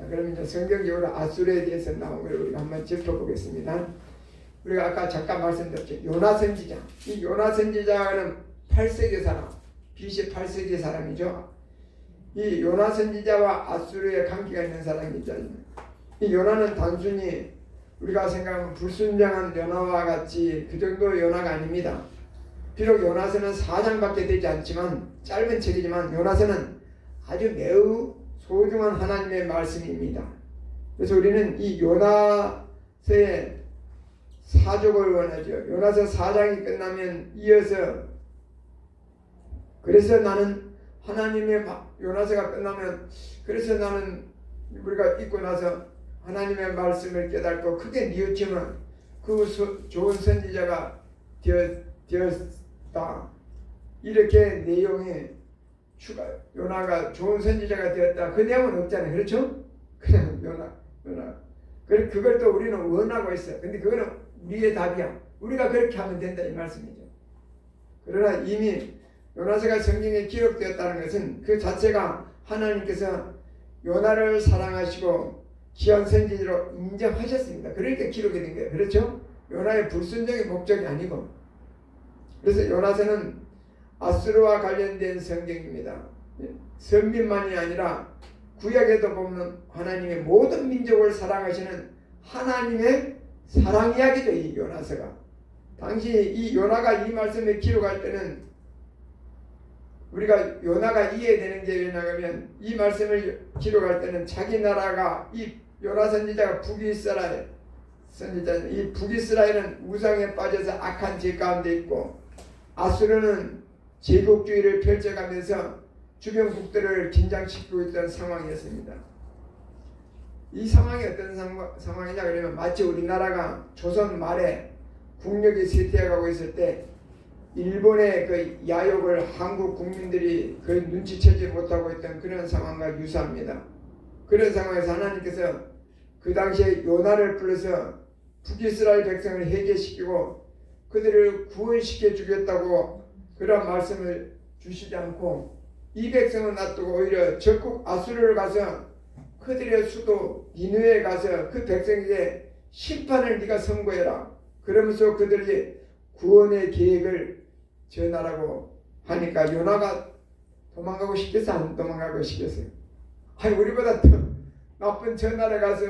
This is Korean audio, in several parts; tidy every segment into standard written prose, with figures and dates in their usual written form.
그러면 이제 성경적으로 아수르에 대해서 나온 걸 우리가 한번 짚어보겠습니다. 우리가 아까 잠깐 말씀드렸죠. 요나 선지자. 이 요나 선지자는 8세기 사람, BC 8세기 사람이죠. 이 요나 선지자와 아수르의 관계가 있는 사람이죠. 이 요나는 단순히 우리가 생각하면 불순종한 요나와 같이 그 정도 요나가 아닙니다. 비록 요나서는 4장밖에 되지 않지만 짧은 책이지만 요나서는 아주 매우 소중한 하나님의 말씀입니다. 그래서 우리는 이 요나서의 사족을 원하죠. 요나서 4장이 끝나면 이어서 그래서 나는 하나님의 요나서가 끝나면 그래서 나는 우리가 읽고 나서 하나님의 말씀을 깨닫고 크게 뉘우치면 그 좋은 선지자가 되었다. 이렇게 내용이 요나가 좋은 선지자가 되었다. 그 내용은 없잖아요. 그렇죠? 그냥 요나. 그걸 또 우리는 원하고 있어요. 근데 그거는 우리의 답이야. 우리가 그렇게 하면 된다 이 말씀이죠. 그러나 이미 요나서가 성경에 기록되었다는 것은 그 자체가 하나님께서 요나를 사랑하시고 귀한 선지자로 인정하셨습니다. 그러니까 기록이 된 거예요. 그렇죠? 요나의 불순종의 목적이 아니고. 그래서 요나서는 아수르와 관련된 성경입니다. 선민만이 아니라 구약에도 보면 하나님의 모든 민족을 사랑하시는 하나님의 사랑 이야기죠. 이 요나서가. 당시 이 요나가 이 말씀을 기록할 때는 우리가 요나가 이해되는 게 왜냐하면 이 말씀을 기록할 때는 자기 나라가 이 요나 선지자가 북이스라엘 선지자, 이 북이스라엘은 우상에 빠져서 악한 죄 가운데 있고 아수르는 제국주의를 펼쳐가면서 주변 국들을 긴장시키고 있던 상황이었습니다. 이 상황이 어떤 상황이냐 그러면 마치 우리나라가 조선 말에 국력이 쇠퇴해가고 있을 때 일본의 그 야욕을 한국 국민들이 거의 눈치채지 못하고 있던 그런 상황과 유사합니다. 그런 상황에서 하나님께서 그 당시에 요나를 불러서 북이스라엘 백성을 해제시키고 그들을 구원시켜 주겠다고 그런 말씀을 주시지 않고 이 백성을 놔두고 오히려 적국 아수르를 가서 그들의 수도 니느웨에 가서 그 백성에게 심판을 네가 선고해라. 그러면서 그들이 구원의 계획을 전하라고 하니까 요나가 도망가고 싶겠어? 안 도망가고 싶겠어요? 아니 우리보다 더 나쁜 저 나라 가서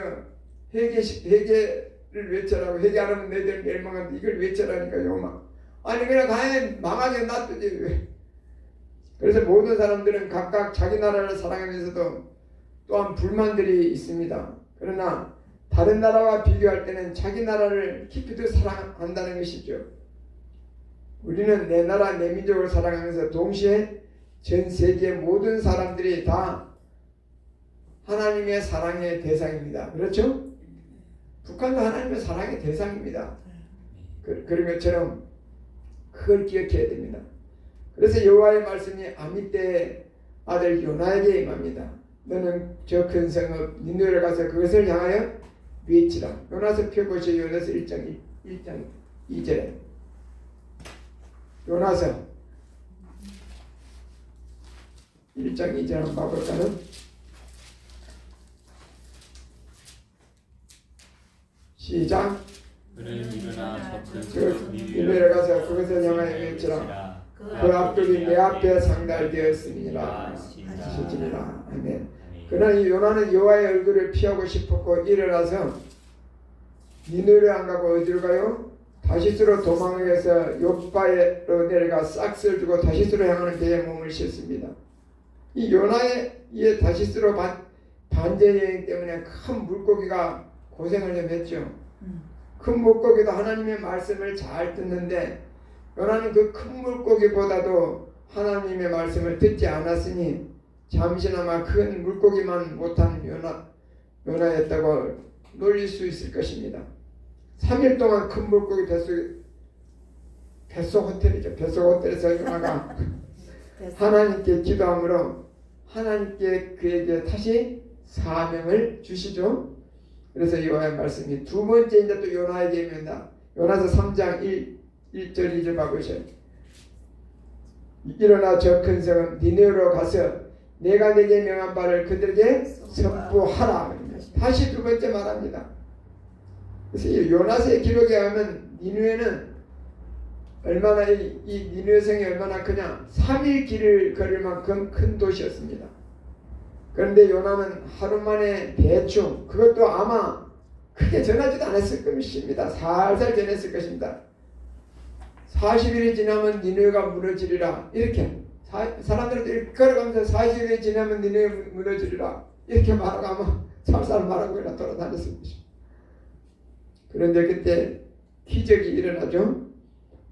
회개를 외쳐라고. 회개 안 하면 너희들 멸망한다. 이걸 외쳐라니까 요나. 아니 그냥 가야 망하게 놔두지. 그래서 모든 사람들은 각각 자기 나라를 사랑하면서도 또한 불만들이 있습니다. 그러나 다른 나라와 비교할 때는 자기 나라를 깊이 더 사랑한다는 것이죠. 우리는 내 나라 내 민족을 사랑하면서 동시에 전 세계 모든 사람들이 다 하나님의 사랑의 대상입니다. 그렇죠? 북한도 하나님의 사랑의 대상입니다. 그런 것처럼 그걸 기억해야 됩니다. 그래서 여호와의 말씀이 아미떼의 아들 요나에게 임합니다. 너는 저 큰 성읍 니느웨를 가서 그것을 향하여 외치라. 요나서 펴보시오. 요나서 1장 2절에 요나서 1장 2절 한번 봐볼까요? 시작. 그는 일어나 저 큰 그 니느웨를 가서 그것을 향하여 외치라. 그 앞쪽이 내 앞에 상달되었음이니라. 시지니라. 아멘. 그러나 이 요나는 여호와의 얼굴을 피하고 싶었고 일어나서 니느웨로 안 가고 어디로 가요? 다시스로 도망을 해서 요바로 내려가 싹스를 두고 다시스로 향하는 배에 몸을 싣습니다. 이 요나의 이 다시스로 반전 여행 때문에 큰 물고기가 고생을 좀 했죠. 큰 물고기도 하나님의 말씀을 잘 듣는데 요나는 그 큰 물고기보다도 하나님의 말씀을 듣지 않았으니 잠시나마 큰 물고기만 못한 요나였다고 놀릴 수 있을 것입니다. 3일 동안 큰 물고기 뱃속 호텔이죠. 뱃속 호텔에서 요나가 하나님께 기도함으로 하나님께 그에게 다시 사명을 주시죠. 그래서 여호와의 말씀이 두 번째 이제 또 요나에게 임한다. 요나서 3장 1절 2절 봐보세요. 일어나 저 큰 성은 니느웨로 가서 내가 내게 명한 바를 그들에게 선포하라. 다시 두 번째 말합니다. 그래서 이 요나서의 기록에 하면 니느웨는 얼마나 이 니느웨 성이 얼마나 크냐, 3일 길을 걸을 만큼 큰 도시였습니다. 그런데 요나는 하루 만에 대충, 그것도 아마 크게 전하지도 않았을 것입니다. 살살 전했을 것입니다. 40일이 지나면 니느웨가 무너지리라, 이렇게 사람들도 이렇게 걸어가면서 40일이 지나면 니느웨 무너지리라 이렇게 말하고 아마 살살 말하고 그냥 돌아다녔을 것입니다. 그런데 그때 기적이 일어나죠.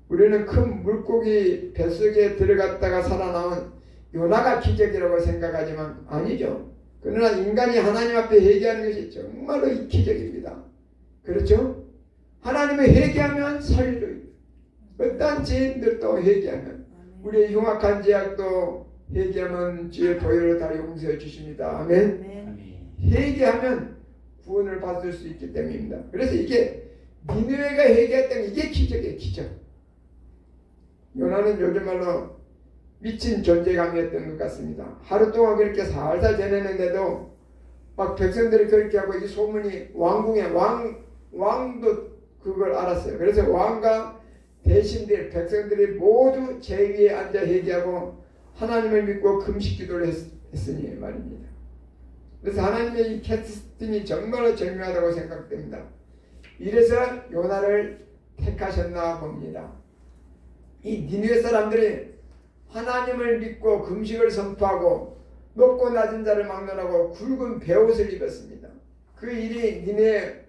우리는 큰 물고기 뱃속에 들어갔다가 살아나온 요나가 기적이라고 생각하지만 아니죠. 그러나 인간이 하나님 앞에 회개하는 것이 정말로 기적입니다. 그렇죠? 하나님을 회개하면 살려요. 어떠한 죄인들도 회개하면, 우리의 흉악한 죄악도 회개하면 주의 보혈로 다 용서해 주십니다. 아멘. 회개하면 구원을 받을 수 있기 때문입니다. 그래서 이게 니느웨가 회개했다는 이게 기적이에요. 기적. 요나는 요즘 말로 미친 존재감이었던 것 같습니다. 하루 동안 그렇게 살살 지내는데도 막 백성들이 그렇게 하고 이 소문이 왕궁에 왕도 그걸 알았어요. 그래서 왕과 대신들 백성들이 모두 제 위에 앉아 회개하고 하나님을 믿고 금식 기도를 했으니 말입니다. 그래서 하나님의 이 캐스팅이 정말로 절묘하다고 생각됩니다. 이래서 요나를 택하셨나 봅니다. 이 니느웨 사람들이 하나님을 믿고 금식을 선포하고 높고 낮은 자를 막론하고 굵은 베옷을 입었습니다. 그 일이 니느웨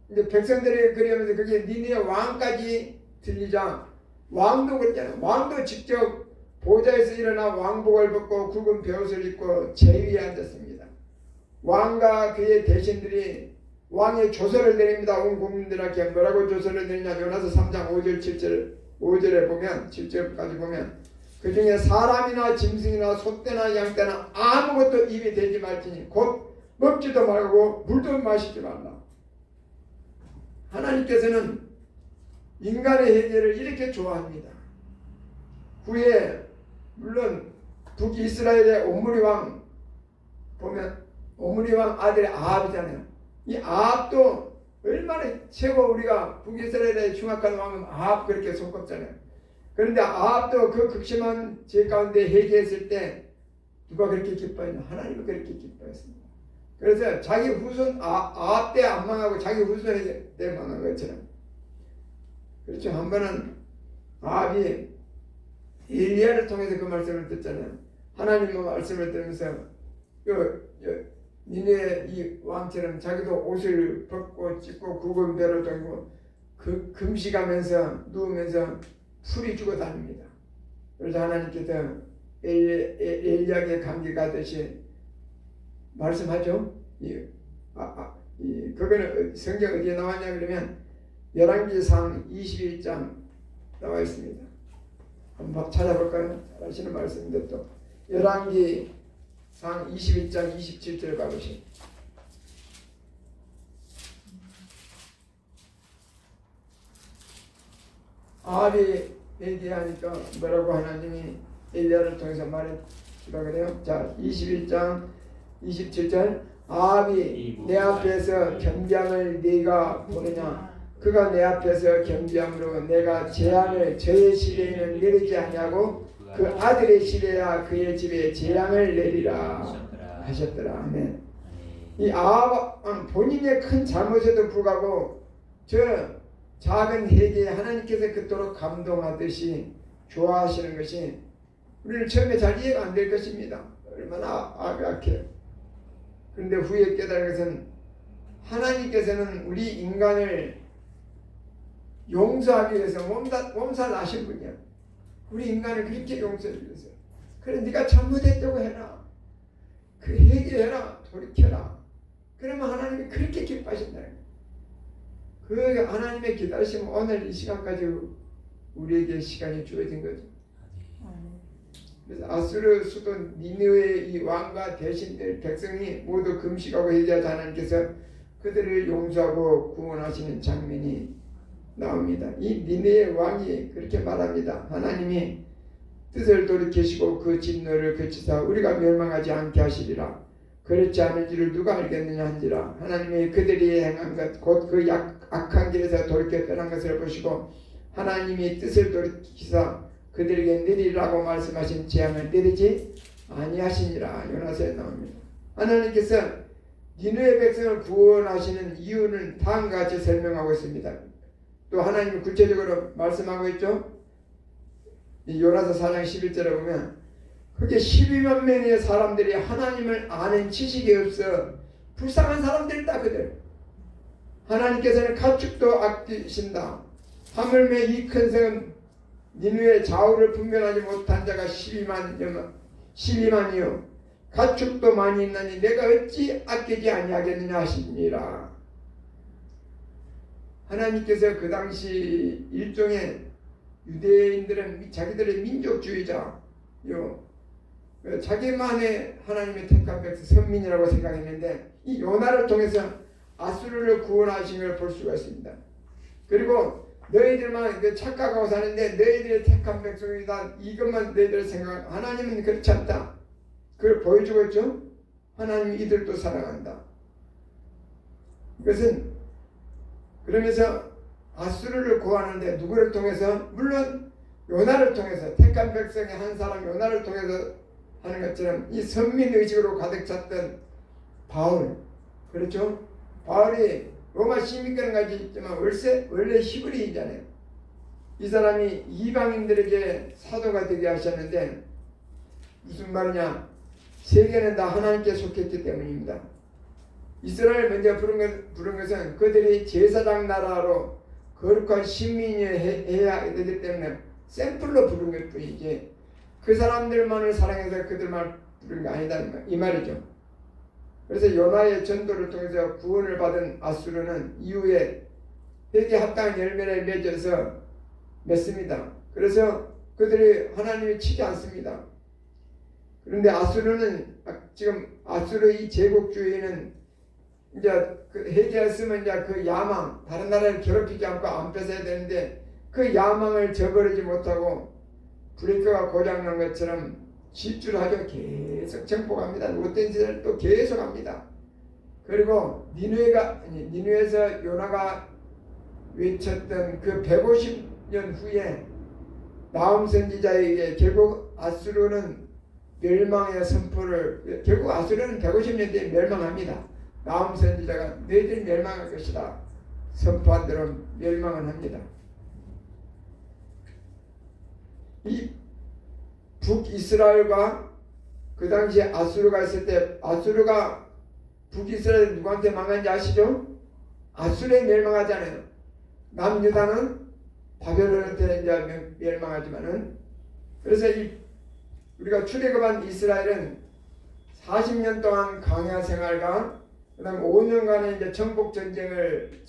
이제 백성들이 그러면서 그게 니느웨 왕까지 들리자 왕도 그랬잖아요. 왕도 직접 보좌에서 일어나 왕복을 벗고 굵은 베옷을 입고 제위에 앉았습니다. 왕과 그의 대신들이 왕의 조서를 내립니다. 온 국민들에게 뭐라고 조서를 내리냐, 요나서 3장 5절 5절에 보면 7절까지 보면 그 중에 사람이나 짐승이나 소떼나 양떼나 아무것도 입에 대지 말지니 곧 먹지도 말고 물도 마시지 말라. 하나님께서는 인간의 회개를 이렇게 좋아합니다. 후에 물론 북이스라엘의 오므리 왕 보면 오므리 왕 아들이 아합이잖아요. 이 아합도 얼마나 최고, 우리가 북이스라엘의 흉악한 왕은 아합 그렇게 손꼽잖아요. 그런데 아합도 그 극심한 죄 가운데 회개했을 때 누가 그렇게 기뻐했나? 하나님이 그렇게 기뻐했습니다. 그래서 자기 후손 아합 때 안 망하고 자기 후손 때 망한 것처럼. 그렇죠. 한 번은 아합이 엘리야를 통해서 그 말씀을 듣잖아요. 하나님의 말씀을 들으면서 니네 이 왕처럼 자기도 옷을 벗고 찢고 굵은 배를 들고 그 금식하면서 누우면서 풀이 죽어 다닙니다. 그래서 하나님께서 엘리야에게 감기 가듯이 말씀하죠. 그거는 성경 어디에 나왔냐 그러면 열왕기상 21장 나와 있습니다. 한번 찾아볼까요? 잘하시는 말씀인데 또 열왕기상 21장 27절 가보시죠. 아합이 얘기하니까 뭐라고 하나님이 엘리야를 통해서 말했다 그래요. 자, 21장 27절 아합이 내 앞에서 겸비함을 네가 보느냐? 그가 내 앞에서 겸비함으로 내가 재앙을 저의 시대에는 내리지 아니하고 그 아들의 시대야 그의 집에 재앙을 내리라 하셨더라. 아멘. 이 아합은 본인의 큰 잘못에도 불구하고 저 작은 회개에 하나님께서 그토록 감동하듯이 좋아하시는 것이 우리는 처음에 잘 이해가 안 될 것입니다. 얼마나 악해요. 그런데 후에 깨달은 것은 하나님께서는 우리 인간을 용서하기 위해서 몸살 나신 분이야. 우리 인간을 그렇게 용서해 주세요. 그래 네가 잘못했다고 해라. 그 회개해라. 돌이켜라. 그러면 하나님이 그렇게 기뻐하신다. 그 하나님의 기다리시면 오늘 이 시간까지 우리에게 시간이 주어진 거죠. 그래서 아수르 수도 니느웨의 이 왕과 대신들 백성이 모두 금식하고 회개하자 하나님께서 그들을 용서하고 구원하시는 장면이 나옵니다. 이 니느웨 왕이 그렇게 말합니다. 하나님이 뜻을 돌이키시고 그 진노를 그치사 우리가 멸망하지 않게 하시리라. 그렇지 않은지를 누가 알겠느냐 한지라. 하나님이 그들이 행한 것 곧 그 악한 길에서 돌이켜 떠난 것을 보시고 하나님이 뜻을 돌이키사 그들에게 내리라고 말씀하신 재앙을 내리지 아니하시니라. 요나서에 나옵니다. 하나님께서 니느웨 백성을 구원하시는 이유는 다음과 같이 설명하고 있습니다. 또 하나님이 구체적으로 말씀하고 있죠. 이 요나서 4장 11절에 보면 그게 12만 명의 사람들이 하나님을 아는 지식이 없어 불쌍한 사람들이다. 그들 하나님께서는 가축도 아끼신다. 하물며 이 큰 성은 니느웨 좌우를 분별하지 못한 자가 12만이요 가축도 많이 있나니 내가 어찌 아끼지 아니하겠느냐 하시니라. 하나님께서 그 당시 일종의 유대인들은 자기들의 민족주의자요, 자기만의 하나님의 택한 백성 선민이라고 생각했는데 이 요나를 통해서 아수르를 구원하신 걸 볼 수가 있습니다. 그리고 너희들만 착각하고 사는데 너희들의 택한 백성이다 이것만 너희들 생각. 하나님은 그렇지 않다. 그걸 보여주고 있죠. 하나님이 이들도 사랑한다. 이것은 그러면서 아수르를 구하는데 누구를 통해서? 물론 요나를 통해서 택한 백성의 한 사람 요나를 통해서 하는 것처럼 이 선민의식으로 가득 찼던 바울, 그렇죠? 바울이 로마 시민권까지 있지만 원래 히브리인이잖아요. 이 사람이 이방인들에게 사도가 되게 하셨는데 무슨 말이냐? 세계는 다 하나님께 속했기 때문입니다. 이스라엘 먼저 부른 것은 그들이 제사장 나라로 거룩한 신민이 해야 되기 때문에 샘플로 부른 것 뿐이지 그 사람들만을 사랑해서 그들만 부른 게 아니다 이 말이죠. 그래서 요나의 전도를 통해서 구원을 받은 아수르는 이후에 회개 합당한 열매를 맺어서 맺습니다. 그래서 그들이 하나님을 치지 않습니다. 그런데 아수르는 지금 아수르의 제국주의는 이제 그 회개했으면 이제 그 야망 다른 나라를 괴롭히지 않고 안 뺏어야 되는데 그 야망을 저버리지 못하고 브레이크가 고장난 것처럼 질주하죠. 계속 정복합니다. 못된 짓을 또 계속 합니다. 그리고 니느웨에서 요나가 외쳤던 그 150년 후에 나훔 선지자에게 결국 아수르는 멸망의 선포를 결국 아수르는 150년 뒤에 멸망합니다. 나훔 선지자가 너희들이 멸망할 것이다 선포한 대로 멸망을 합니다. 이 북이스라엘과 그 당시에 아수르가 있을 때 아수르가 북이스라엘 누구한테 망한지 아시죠? 아수르에 멸망하잖아요. 남유다는 바벨론한테 이제 멸망하지만은 그래서 우리가 출애굽한 이스라엘은 40년 동안 광야 생활과 그다음 5년간의 이제 정복 전쟁을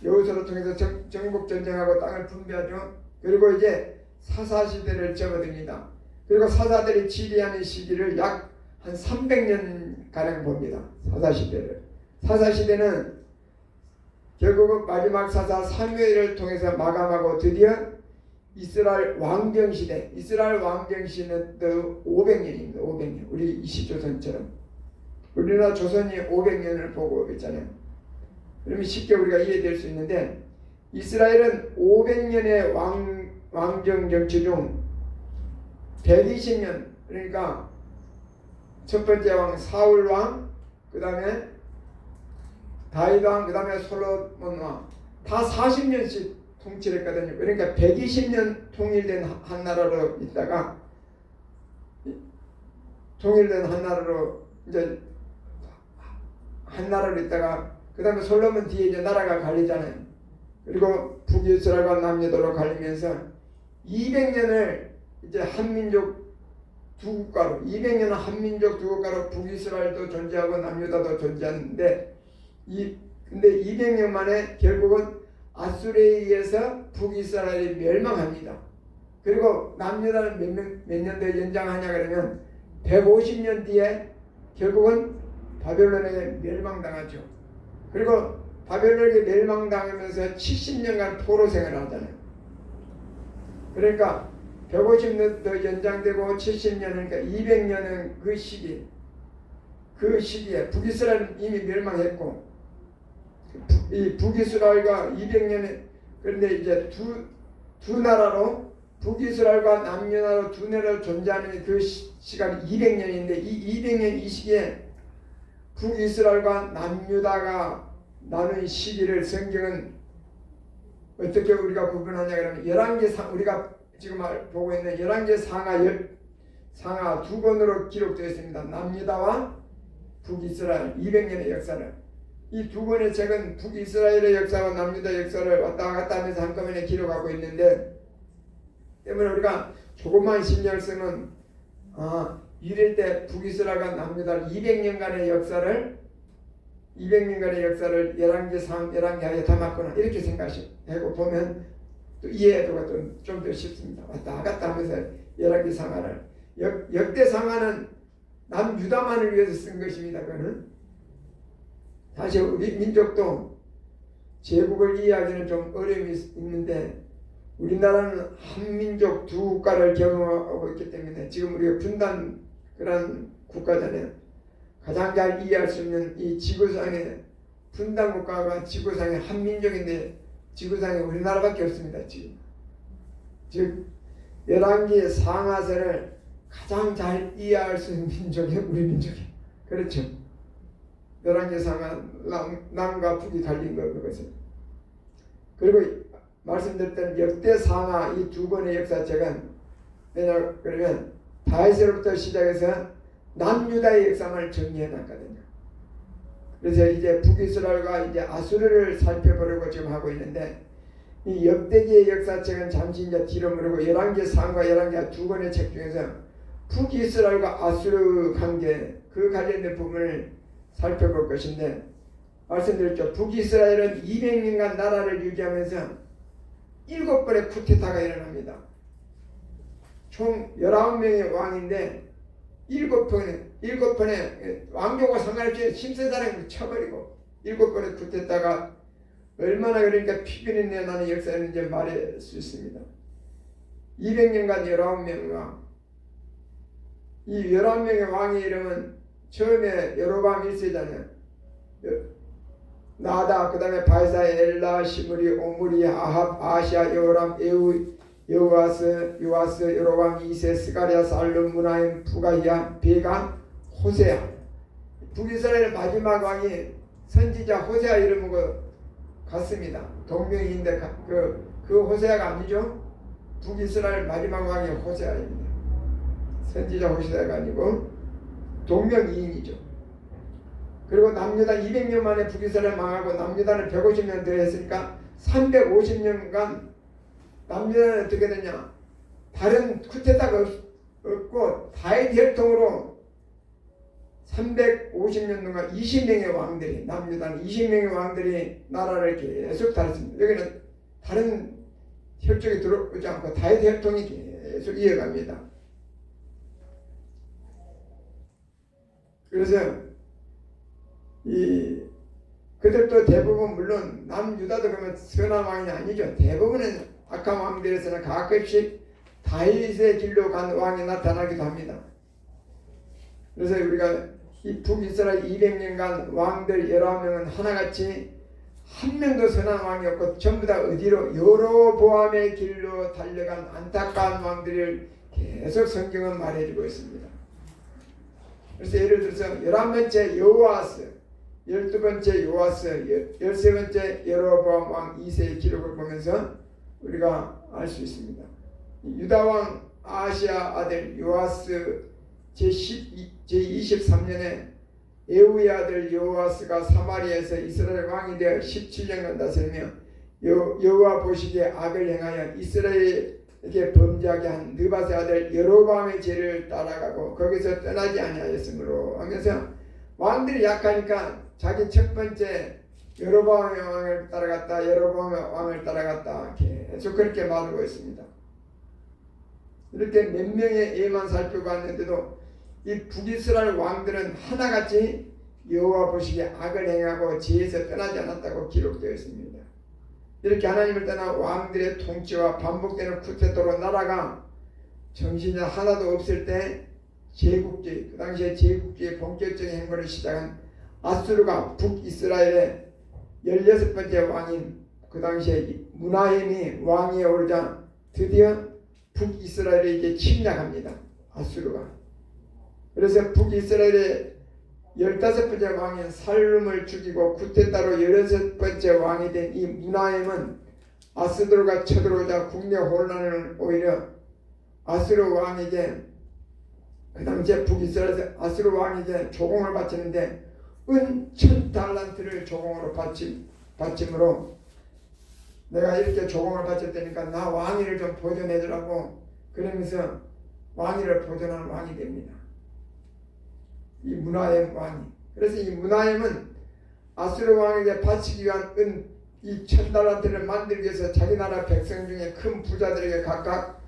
여호수아를 통해서 정복 전쟁하고 땅을 분배하죠. 그리고 이제 사사 시대를 접어듭니다. 그리고 사사들이 치리하는 시기를 약 한 300년 가량 봅니다. 사사 시대를. 사사 시대는 결국 마지막 사사 사무엘을 통해서 마감하고 드디어 이스라엘 왕정 시대. 이스라엘 왕정 시대는 또 500년입니다. 500년. 우리 이시조선처럼. 우리나라 조선이 500년을 보고 있잖아요. 그러면 쉽게 우리가 이해될 수 있는데 이스라엘은 500년의 왕정 정치 중 120년 그러니까 첫 번째 왕 사울 왕, 그 다음에 다윗 왕, 그 다음에 솔로몬 왕 다 40년씩 통치를 했거든요. 그러니까 120년 통일된 한 나라로 있다가 통일된 한 나라로 이제 한 나라로 있다가 그 다음에 솔로몬 뒤에 이제 나라가 갈리잖아요. 그리고 북이스라엘과 남유다로 갈리면서 200년을 이제 한민족 두 국가로 200년은 한민족 두 국가로 북이스라엘도 존재하고 남유다도 존재하는데 근데 200년 만에 결국은 아수르에 의해서 북이스라엘이 멸망합니다. 그리고 남유다는 몇 년 더 연장하냐 그러면 150년 뒤에 결국은 바벨론에게 멸망당하죠. 그리고 바벨론에게 멸망당하면서 70년간 포로 생활을 하잖아요. 그러니까 150년 더 연장되고 70년 그러니까 200년은 그 시기 그 시기에 북이스라엘은 이미 멸망했고 이 북이스라엘과 200년에 그런데 이제 두 나라로 북이스라엘과 남유다로 두 나라로 존재하는 그 시간이 200년인데 이 200년 이 시기에 북이스라엘과 남유다가 나눈 시기를 성경은 어떻게 우리가 구분하냐 그러면 11개 우리가 지금 보고 있는 11개 상하 두 권으로 기록되어 있습니다. 남유다와 북이스라엘 200년의 역사를 이 두 권의 책은 북이스라엘의 역사와 남유다 역사를 왔다 갔다 하면서 한꺼번에 기록하고 있는데 때문에 우리가 조금만 신경을 쓰면 이럴 때 북이스라엘과 남유다 200년간의 역사를 11개 상 11개에 담았구나 이렇게 생각하고 보면 또 이해도가 좀 더 쉽습니다. 왔다 갔다 하면서 11개 상하를 역대 상하는 남유다만을 위해서 쓴 것입니다. 그거는 사실 우리 민족도 제국을 이해하기는 좀 어려움이 있는데 우리나라는 한민족 두 국가를 경험하고 있기 때문에 지금 우리가 분단 그런 국가잖아요. 가장 잘 이해할 수 있는 이 지구상의 분단 국가가 지구상의 한민족인데 지구상에 우리나라밖에 없습니다. 지금 즉 11개의 상하세를 가장 잘 이해할 수 있는 민족이 우리 민족이에요. 그렇죠. 11개 상하 남과 북이 갈린 거 그것은. 그리고 말씀드렸던 역대 상하 이 두 권의 역사책은 왜냐 그러면 다윗으로부터 시작해서 남유다의 역사만 정리해 놨거든요. 그래서 이제 북이스라엘과 이제 아수르를 살펴보려고 지금 하고 있는데 이 역대기의 역사책은 잠시 이제 뒤로 미루고 11개 상과 11개 두 권의 책 중에서 북이스라엘과 아수르 관계 그 관련된 부분을 살펴볼 것인데 말씀드렸죠. 북이스라엘은 200년간 나라를 유지하면서 7번의 쿠데타가 일어납니다. 총 19명의 왕인데 7번의 왕조가 상관없이 심세사령을 쳐버리고 7번의 쿠데타가 얼마나 그러니까 피비린내 나는 역사였는지 말할 수 있습니다. 200년간 19명의 왕. 이 11명의 왕의 이름은 처음에 여로밤 1세잖아요. 나다, 그 다음에 바이사, 엘라, 시므리, 오므리, 아합, 아시아, 여호람, 에우, 여호아스, 요아스, 여로밤 2세, 스가랴, 살룸, 무나임, 부가이야, 베가, 호세아. 북이스라엘의 마지막 왕이 선지자 호세아 이름으로 같습니다. 동명인데 그 호세아가 아니죠. 북이스라엘 마지막 왕이 호세아입니다. 선지자 호세아가 아니고 동명이인이죠. 그리고 남유다 200년 만에 북이스라엘 망하고 남유다는 150년 더 했으니까 350년간 남유다는 어떻게 되냐? 다른 쿠데타가 없고 다윗 혈통으로 350년 동안 20명의 왕들이 남유다는 20명의 왕들이 나라를 계속 다뤘습니다. 여기는 다른 혈족이 들어오지 않고 다윗 혈통이 계속 이어갑니다. 그래서 그들도 대부분 물론 남유다도 그러면 선한 왕이 아니죠. 대부분은 악한 왕들에서는 가끔씩 다윗의 길로 간 왕이 나타나기도 합니다. 그래서 우리가 이 북이스라엘 200년간 왕들 19명은 하나같이 한 명도 선한 왕이 없고 전부 다 어디로 여로보암의 길로 달려간 안타까운 왕들을 계속 성경은 말해주고 있습니다. 그래서 예를 들어서 11번째 여호아스, 12번째 요아스, 13번째 여로보암 왕 2세의 기록을 보면서 우리가 알 수 있습니다. 유다왕 아시아 아들 요아스 제23년에 에우의 아들 여호아스가 사마리아에서 이스라엘 왕이 되어 17년간 다스리며 여호와 보시기에 악을 행하여 이스라엘에게 범죄하게 한 느밧의 아들 여로보암의 죄를 따라가고 거기서 떠나지 아니하였으므로 하면서 왕들이 약하니까 자기 첫 번째 여로보암의 왕을 따라갔다 여로보암의 왕을 따라갔다 계속 그렇게 말하고 있습니다. 이렇게 몇 명의 예만 살펴봤는데도 이 북이스라엘 왕들은 하나같이 여호와 보시기에 악을 행하고 지혜에서 떠나지 않았다고 기록되어 있습니다. 이렇게 하나님을 떠나 왕들의 통치와 반복되는 쿠데타로 나라가 정신이 하나도 없을 때 제국주의, 그 당시에 제국주의 본격적인 행보를 시작한 아수르가 북이스라엘의 16번째 왕인 그 당시에 무나임이 왕위에 오르자 드디어 북이스라엘에 이제 침략합니다. 아수르가. 그래서 북이스라엘의 15번째 왕인 살룸을 죽이고 쿠데타로 16번째 왕이 된 이 무나임은 아수르가 쳐들어오자 국내 혼란을 오히려 아수르 왕에게 그 당시에 북이스라엘에서 아수르 왕에게 조공을 바치는데 은 1000달란트를 조공으로 바침으로 내가 이렇게 조공을 바쳤다니까 나 왕위를 좀 보존해주라고 그러면서 왕위를 보존하는 왕이 됩니다. 이 무나임 왕이. 그래서 이 무나임은 아수르 왕에게 바치기 위한 은 이 1000달란트를 만들기 위해서 자기 나라 백성 중에 큰 부자들에게 각각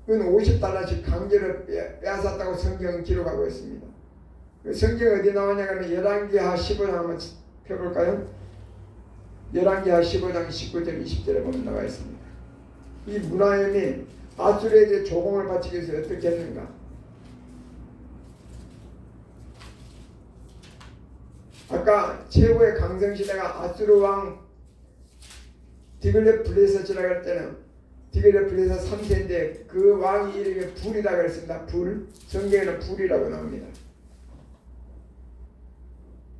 은 50달러씩 강제로 빼앗았다고 성경은 기록하고 있습니다. 그 성경이 어디 나오냐면 열왕기하 15장 한번 펴볼까요? 열왕기하 15장 19절 20절에 보면 나와 있습니다. 이 무나임이 아수르에게 조공을 바치기 위해서 어떻게 했는가? 아까 최고의 강성시대가 아수르 왕 디글레플레셋이라고 할 때는 디글레플레셋 3세인데 그 왕이 이름이 불이라고 했습니다. 불. 성경에는 불이라고 나옵니다.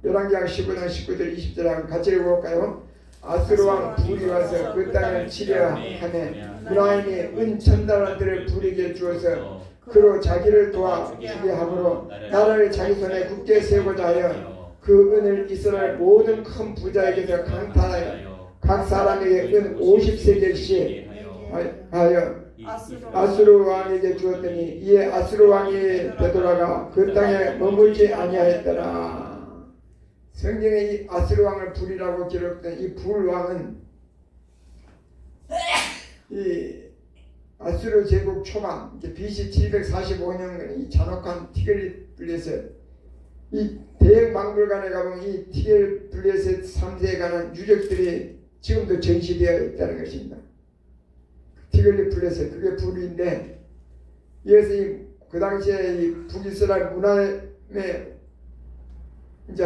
열왕기하 15장 19절 20절 한번 같이 읽어볼까요? 아수르 왕 불이 와서 그 땅을 치려하며 무나임이 은 1000달란트를 불에게 주어서 그로 자기를 도와주게 하므로 나라를 자기 손에 굳게 세우고자 하여 그 은을 이스라엘 모든 큰 부자에게서 강탈하여 각 사람에게 은 50세겔씩 하여 아수르 왕에게 주었더니 이에 아수르 왕이 되돌아가 그 땅에 머물지 아니하였더라. 성경에 이 아수르 왕을 불이라고 기록된 이 불왕은 이 아수르 제국 초반 BC 745년 이 잔혹한 티글리필레셋 이 대형 망불관에 가보면 이 티글리필레셋 3세에 관한 유적들이 지금도 전시되어 있다는 것입니다. 티글리필레셋 그게 불인데 이것이 그 당시에 이 북이스라엘 무나임의 이제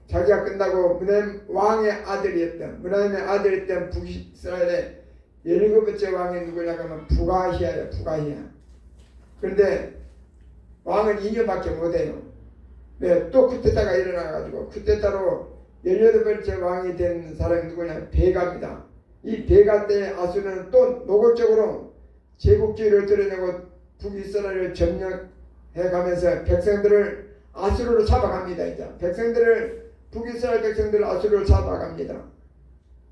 자기가 끝나고 무나임 왕의 아들이었던 무나임의 아들이었던 북이스라엘의 17번째 왕이 누구냐 하면 부가히야예요. 부가히야. 그런데 왕은 2년밖에 못해요. 네, 또 쿠데타가 일어나가지고 쿠데타로 18번째 왕이 된 사람이 누구냐? 베가입니다. 이 베가 때 아수르는 또 노골적으로 제국주의를 드러내고 북이스라엘을 점령해가면서 백성들을 아수르로 잡아갑니다. 이제 백성들을 북이스라엘 백성들을 아수르로 잡아갑니다.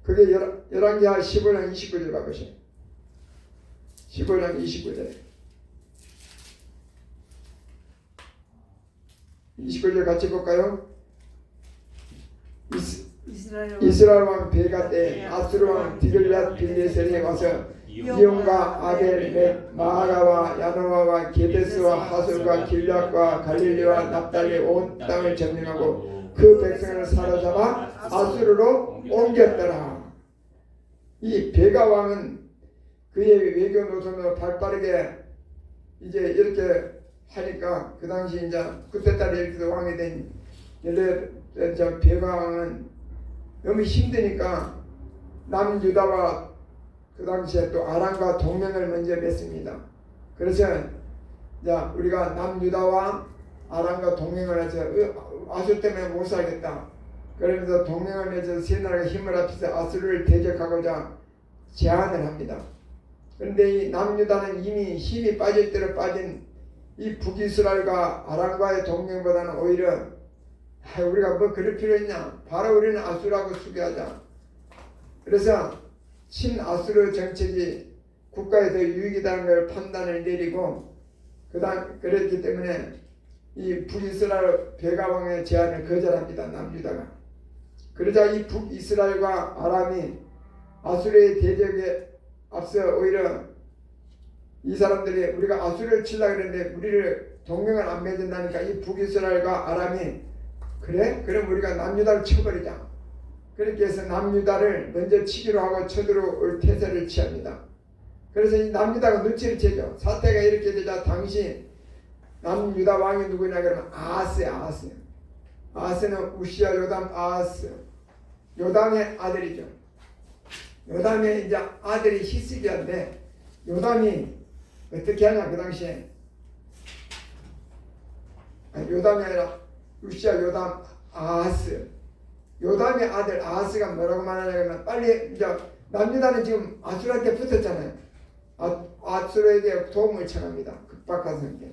그게 열왕기하 15장 29절 봐보세요. 15장 29절 29절 같이 볼까요? 이스라엘 왕 베가 때 아수르 왕 디글랏빌레셀이 와서 이온과 아벨 벳 마아가와 야노아와 게데스와 하솔과 길앗과 갈릴리와 납달리 온 땅을 점령하고 그 백성을 사로잡아 아수르로 옮겼더라. 이 베가 왕은 그의 외교 노선으로 발빠르게 이제 이렇게 하니까 그 당시 이제 쿠데타를 일으켜서 왕이 된 베가 왕은 너무 힘드니까 남유다와 그 당시에 또 아람과 동맹을 먼저 맺습니다. 그래서 이제 우리가 남유다와 아람과 동맹을 해서 아수르 때문에 못 살겠다. 그러면서 동맹을 맺어서 세 나라가 힘을 합해서 아수르를 대적하고자 제안을 합니다. 그런데 이 남유다는 이미 힘이 빠질 대로 빠진 이 북이스라엘과 아람과의 동맹보다는 오히려 우리가 뭐 그럴 필요 있냐? 바로 우리는 아수르하고 수교하자. 그래서 친아수르 정책이 국가에 더 유익이라는 걸 판단을 내리고 그랬기 때문에 이 북이스라엘 베가왕의 제안을 거절합니다. 남유다가. 그러자 이 북이스라엘과 아람이 아수르의 대적에 앞서 오히려 이 사람들이 우리가 아수르를 치려고 그랬는데 우리를 동맹을 안 맺은다니까 이 북이스라엘과 아람이 그래? 그럼 우리가 남유다를 쳐버리자. 그렇게 해서 남유다를 먼저 치기로 하고 쳐들어올 태세를 취합니다. 그래서 이 남유다가 눈치를 채죠. 사태가 이렇게 되자 당시 남유다 왕이 누구냐 그러면 아하스야. 아하스는 우시야, 요담, 아하스. 요담의 아들이죠. 요담의 이제 아들이 히스기야인데 요담이 어떻게 하냐 그 당시에 요담이 아니라 우시야, 요담, 아하스. 요담의 아들 아하스가 뭐라고 말하냐면 빨리 이제 남유다는 지금 아수르한테 붙었잖아요. 아수르에게 도움을 청합니다. 급박한 상태.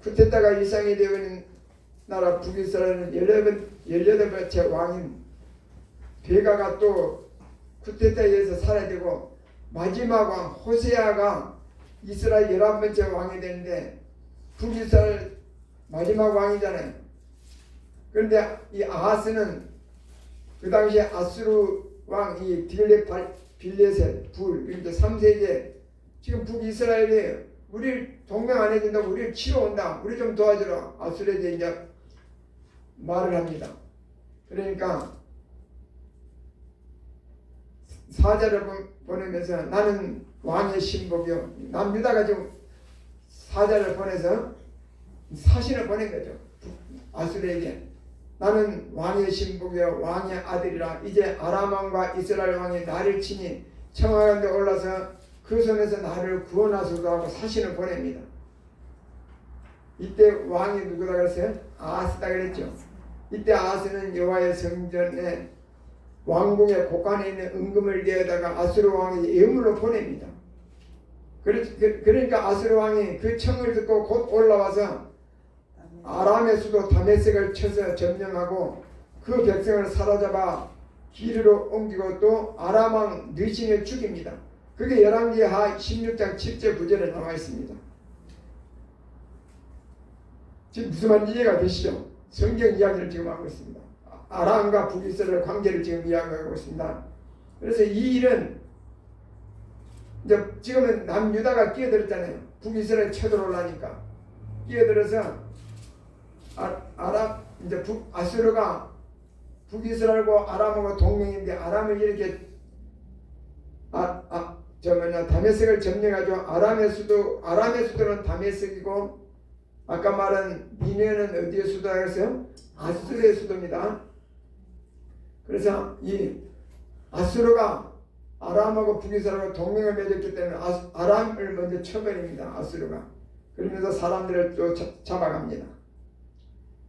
쿠데타가 일상이 되어 있는 나라 북이스라엘은 18번째 왕인 베가가 또 쿠데타에 의해서 살아되고 마지막 왕 호세아가 이스라엘 11번째 왕이 되는데 북이스라엘 마지막 왕이잖아요. 그런데 이 아하스는 그 당시에 아수르 왕이 빌레셋 불 이렇게 3세계 지금 북이스라엘이 우리 동맹 안 해준다고 우리를 치러 온다. 우리 좀 도와주라. 아수르에게 이제 말을 합니다. 그러니까 사자를 보내면서 나는 왕의 신복이요. 남유다가 지금 사자를 보내서 사신을 보낸 거죠. 아수르에게 나는 왕의 신복이요 왕의 아들이라. 이제 아람 왕과 이스라엘 왕이 나를 치니 청하건대 올라서 그 손에서 나를 구원하소서 하고 사신을 보냅니다. 이때 왕이 누구다 그랬어요? 아하스다 그랬죠. 이때 아하스는 여호와의 성전에 왕궁의 곳간에 있는 은금을 개어다가 아수르 왕이 예물로 보냅니다. 그러니까 아수르 왕이 그 청을 듣고 곧 올라와서 아람의 수도 다메섹을 쳐서 점령하고 그 백성을 사로잡아 기르로 옮기고 또 아람 왕 느신을 죽입니다. 그게 열왕기하 16장 10절 9절에 나와 있습니다. 지금 무슨 말인지 이해가 되시죠? 성경 이야기를 지금 하고 있습니다. 아람과 북이스라엘 관계를 지금 이야기하고 있습니다. 그래서 이 일은 이제 지금은 남유다가 끼어들었잖아요. 북이스라엘 쳐들어오려니까 끼어들어서 이제 아수르가 북이스라엘과 아람하고 동맹인데 아람을 이렇게 다메섹을 점령하죠. 아람의 수도는 다메섹이고 아까 말한 미네는 어디의 수도라고 했어요? 아수르의 수도입니다. 그래서 이 아수르가 아람하고 북이스라엘하고 동맹을 맺었기 때문에 아람을 먼저 쳐버립니다. 아수르가. 그러면서 사람들을 또 잡아갑니다.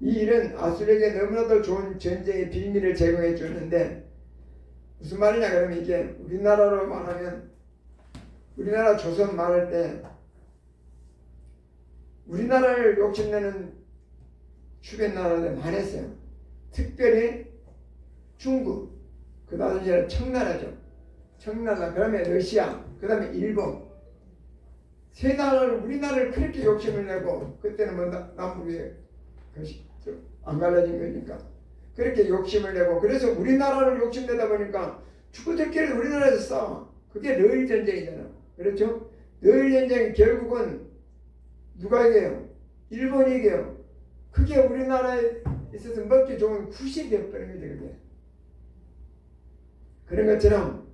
이 일은 아수르에게 너무나도 좋은 전쟁의 빌미를 제공해 주는데 무슨 말이냐 그러면 이게 우리나라로 말하면 우리나라 조선 말할 때 우리나라를 욕심내는 주변 나라들 많았어요. 특별히 중국, 그 다음에 이제 청나라죠. 청나라, 그 다음에 러시아, 그 다음에 일본. 세 나라를 우리나라를 그렇게 욕심을 내고 그때는 뭐 남북이 안 갈라진 거니까 그렇게 욕심을 내고 그래서 우리나라를 욕심내다 보니까 축구들끼리 우리나라에서 싸워. 그게 러일 전쟁이잖아. 그렇죠? 러일 전쟁이 결국은 누가 이겨요? 일본이 이겨요. 그게 우리나라에 있어서 먹기 좋은 굿이 되어버린 거죠. 그게. 그런 것처럼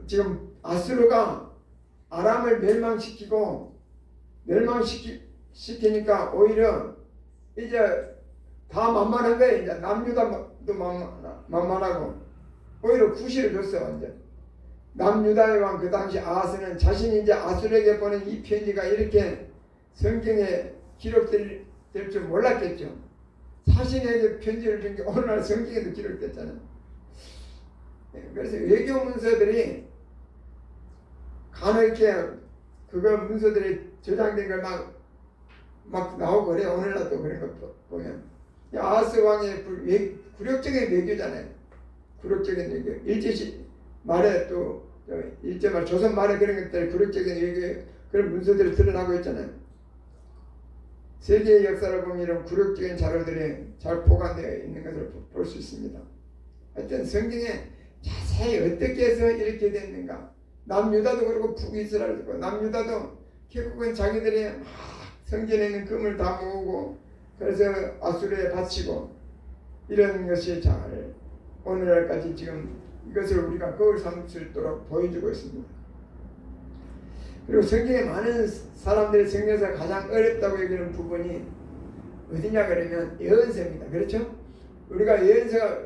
지금 아수르가 아람을 멸망시키니까 오히려 이제 다 만만한 거예요. 이제 남유다도 만만하고 오히려 구실을 줬어. 완전. 남유다의 왕 그 당시 아하스는 자신이 이제 아수르에게 보낸 이 편지가 이렇게 성경에 기록될 줄 몰랐겠죠. 자신에게 편지를 준 게 오늘날 성경에도 기록됐잖아요. 그래서 외교 문서들이 간혹 이렇게 그거 문서들이 저장된 걸 막 나오고 그래. 오늘날도 그런 거 보면 아하스 왕의 굴욕적인 외교잖아요. 굴욕적인 외교. 일제 말에 또 일제 말 조선 말에 그런 것들이 굴욕적인 외교 그런 문서들이 드러나고 있잖아요. 세계의 역사를 보면 이런 굴욕적인 자료들이 잘 보관되어 있는 것을 볼 수 있습니다. 하여튼 성경에 자세히 어떻게 해서 이렇게 됐는가. 남유다도 그렇고 북이스라엘도 그렇고 남유다도 결국은 자기들이 막 성전에 있는 금을 다 모으고 그래서 아수르에 바치고 이런 것이 잘 오늘날까지 지금 이것을 우리가 거울 삼을 수 있도록 보여주고 있습니다. 그리고 성경에 많은 사람들이 성경에서 가장 어렵다고 여기는 부분이 어디냐 그러면 예언서입니다. 그렇죠? 우리가 예언서가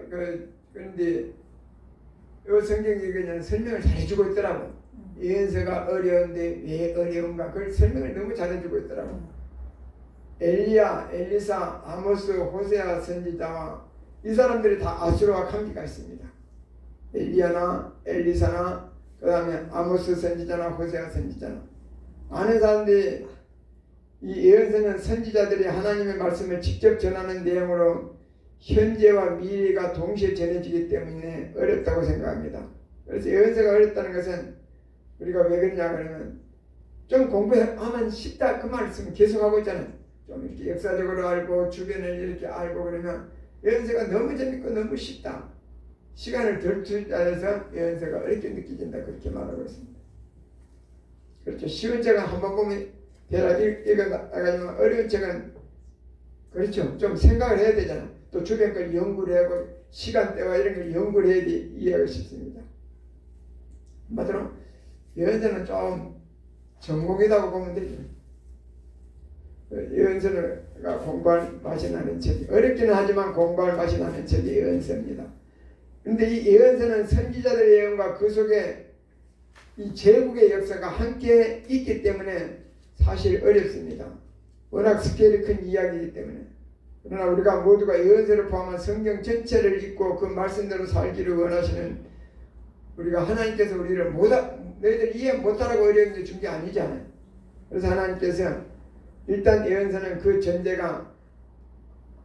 그런데 이 성경이 그냥 설명을 잘해주고 있더라고. 예언서가 어려운데 왜 어려운가 그걸 설명을 너무 잘해주고 있더라고. 엘리야, 엘리사, 아모스, 호세아 선지자와 이 사람들이 다 아수르와 관계가 있습니다. 엘리야나 엘리사나 그 다음에 아모스 선지자나 호세아 선지자나 많은 사람들이 이 예언서는 선지자들이 하나님의 말씀을 직접 전하는 내용으로 현재와 미래가 동시에 전해지기 때문에 어렵다고 생각합니다. 그래서 예언서가 어렵다는 것은 우리가 왜 그러냐 그러면 좀 공부하면 쉽다 그 말씀 계속하고 있잖아요. 좀 이렇게 역사적으로 알고 주변을 이렇게 알고 그러면 예언서가 너무 재밌고 너무 쉽다. 시간을 덜 투자해서 예언서가 어렵게 느껴진다 그렇게 말하고 있습니다. 그렇죠. 쉬운 책은 한번 보면 대략 읽어나가지만 어려운 책은 그렇죠. 좀 생각을 해야 되잖아. 또 주변 걸 연구를 하고 시간대와 이런 걸 연구를 해야 이해하고 싶습니다. 한마디로 예언서는 좀 전공이라고 보면 되죠. 예언서가 공부할 맛이 나는 책이 어렵기는 하지만 공부할 맛이 나는 책이 예언서입니다. 그런데 이 예언서는 선지자들의 예언과 그 속에 이 제국의 역사가 함께 있기 때문에 사실 어렵습니다. 워낙 스케일이 큰 이야기이기 때문에. 그러나 우리가 모두가 예언서를 포함한 성경 전체를 읽고 그 말씀대로 살기를 원하시는 우리가 하나님께서 우리를 너희들 이해 못하라고 어려운 게 준 게 아니잖아요. 그래서 하나님께서 일단 예언서는 그 전제가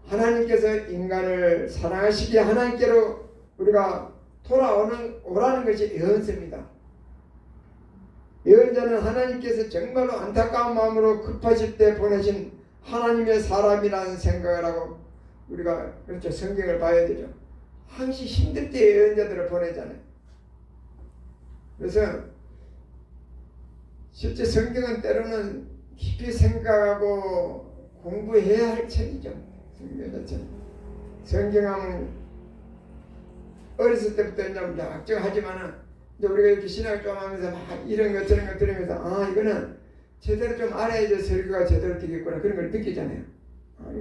하나님께서 인간을 사랑하시기에 하나님께로 우리가 오라는 것이 예언서입니다. 예언자는 하나님께서 정말로 안타까운 마음으로 급하실 때 보내신 하나님의 사람이라는 생각을 하고 우리가 그렇죠. 성경을 봐야 되죠. 항시 힘들 때 예언자들을 보내잖아요. 그래서 실제 성경은 때로는 깊이 생각하고 공부해야 할 책이죠. 성경 자체는. 성경은 어렸을 때부터 그냥 약정하지만은 이제 우리가 이렇게 신학을 좀 하면서 막 이런 것 저런 것 들으면서 이거는 제대로 좀 알아야지 설교가 제대로 되겠구나 그런 걸 느끼잖아요.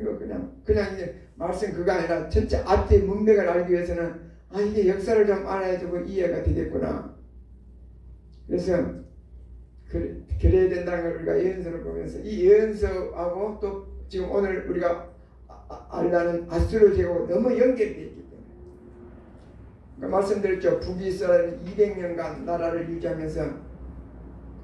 이거 그냥 이제 말씀 그거 아니라 전체 앞뒤 문맥을 알기 위해서는 이게 역사를 좀 알아야지 뭐 이해가 되겠구나. 그래서 그래야 된다는 걸 우리가 예언서를 보면서 이 예언서하고 또 지금 오늘 우리가 알라는 아수르 제국과 너무 연결되어 있기 때문에 그러니까 말씀드렸죠. 북이스라엘은 200년간 나라를 유지하면서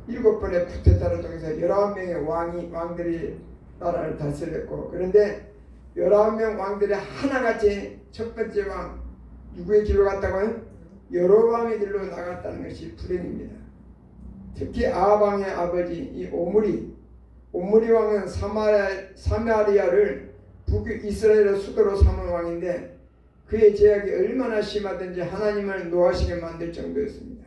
7번의 쿠데타를 통해서 19명의 왕들이 나라를 다스렸고 그런데 19명 왕들이 하나같이 첫 번째 왕 누구의 길로 갔다고요? 여로보암의 길로 나갔다는 것이 불행입니다. 특히 아합 왕의 아버지 이 오므리 왕은 사마리아를 북이스라엘의 수도로 삼은 왕인데 그의 제약이 얼마나 심하든지 하나님을 노하시게 만들 정도였습니다.